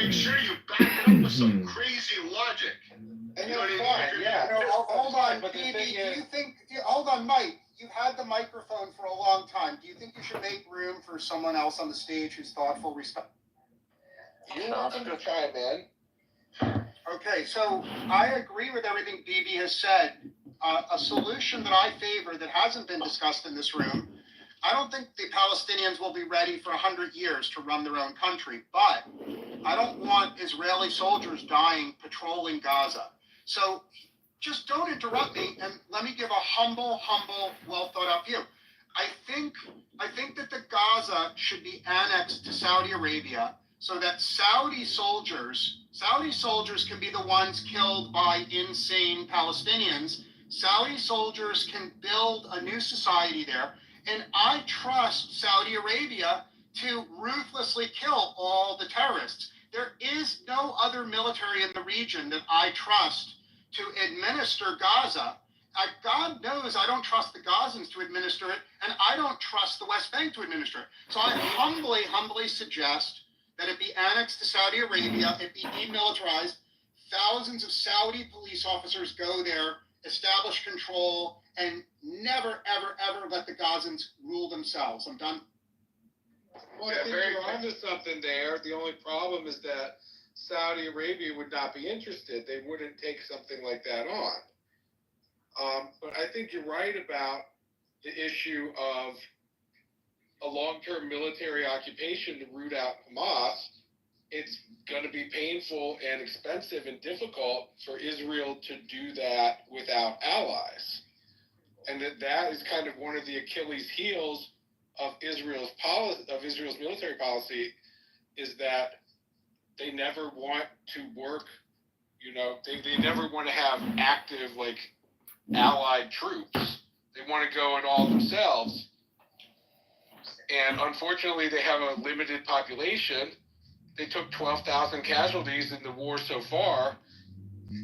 make sure you back it up with some crazy logic. And You know that's what I fine, mean? yeah. Hold on, But the BB, thing do is, you think, hold on, Mike, you've had the microphone for a long time. Do you think you should make room for someone else on the stage who's thoughtful, respectful? you're welcome to chime in. Okay, so I agree with everything BB has said. A solution that I favor that hasn't been discussed in this room, I don't think the Palestinians will be ready for 100 years to run their own country, but I don't want Israeli soldiers dying patrolling Gaza. So just don't interrupt me and let me give a humble, well thought out view. I think that the Gaza should be annexed to Saudi Arabia so that Saudi soldiers can be the ones killed by insane Palestinians. Saudi soldiers can build a new society there. And I trust Saudi Arabia to ruthlessly kill all the terrorists. There is no other military in the region that I trust to administer Gaza. God knows I don't trust the Gazans to administer it, and I don't trust the West Bank to administer it. So I humbly suggest that it be annexed to Saudi Arabia, it be demilitarized, thousands of Saudi police officers go there, establish control, and never, ever let the Gazans rule themselves. I'm done. Well, I think you're onto something there. The only problem is that Saudi Arabia would not be interested. They wouldn't take something like that on. But I think you're right about the issue of a long-term military occupation to root out Hamas. It's going to be painful and expensive and difficult for Israel to do that without allies. And that is kind of one of the Achilles heels of Israel's military policy, is that they never want to work, they never want to have active, allied troops. They want to go in all themselves. And unfortunately, they have a limited population. They took 12,000 casualties in the war so far.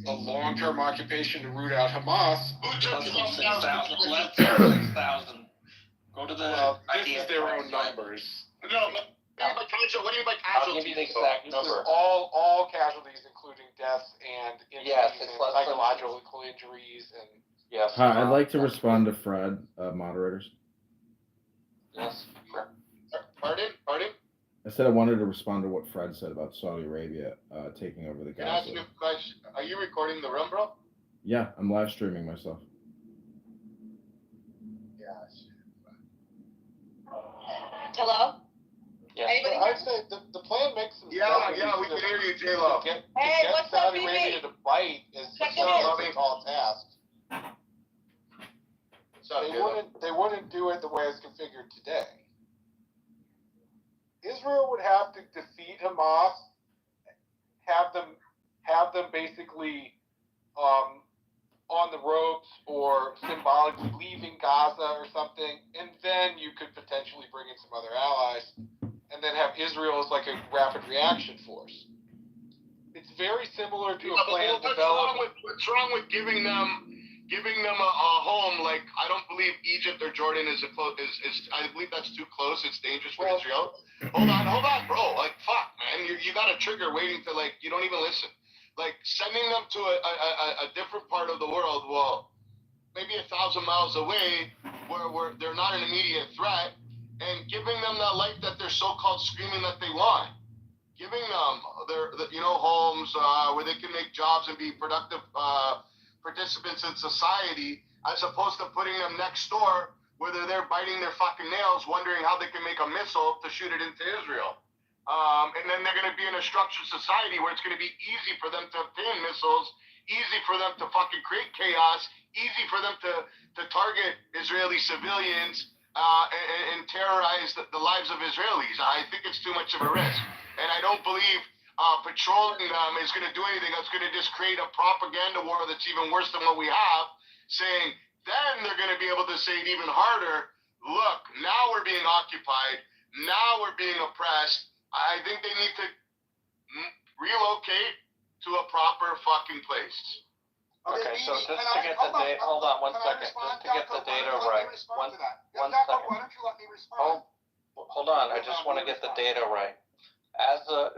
A long-term occupation to root out Hamas. Who took 12,000? 6,000. Go to the. Well, this is their own numbers. No, but what do you mean by I'll give you the casualties? exact This is number. all casualties, including deaths and injuries, Yes, it's and less than- psychological injuries, and Yes. Hi, I'd like to respond to Fred, moderators. Yes. Sure. Pardon? I said I wanted to respond to what Fred said about Saudi Arabia taking over the Can I ask you Gaza. a question? Are you recording the room, bro? Yeah, I'm live streaming myself. Yes. Hello? Yes. Anybody so hear I'd say the plan makes some Yeah, sense. we can hear you, J-Lo. To get Hey, what's up, Saudi BB? Arabia to bite is Check such it in. a tall task. What's up, J-Lo? They wouldn't do it the way it's configured today. Israel would have to defeat Hamas, have them basically on the ropes or symbolically leaving Gaza or something, and then you could potentially bring in some other allies, and then have Israel as like a rapid reaction force. It's very similar to a plan developed. What's wrong with giving them a home? Like, I don't believe Egypt or Jordan is I believe that's too close. It's dangerous for Israel. Hold on, bro. Like, fuck, man. You got a trigger waiting to, you don't even listen. Like, sending them to a different part of the world, well, maybe 1,000 miles away, where they're not an immediate threat, and giving them that life that they're so-called screaming that they want. Giving them their homes where they can make jobs and be productive participants in society, as opposed to putting them next door where they're there biting their fucking nails, wondering how they can make a missile to shoot it into Israel. And then they're going to be in a structured society where it's going to be easy for them to obtain missiles, easy for them to fucking create chaos, easy for them to target Israeli civilians and terrorize the lives of Israelis. I think it's too much of a risk. And I don't believe patrolling them is going to do anything. That's going to just create a propaganda war that's even worse than what we have, saying then they're going to be able to say it even harder. Look, now we're being occupied. Now we're being oppressed. I think they need to relocate to a proper fucking place. Okay, so BB, just to get the data, hold on one second, just to get the data right. One second. Why don't you let me respond? Hold on, I just want to get the data right. As a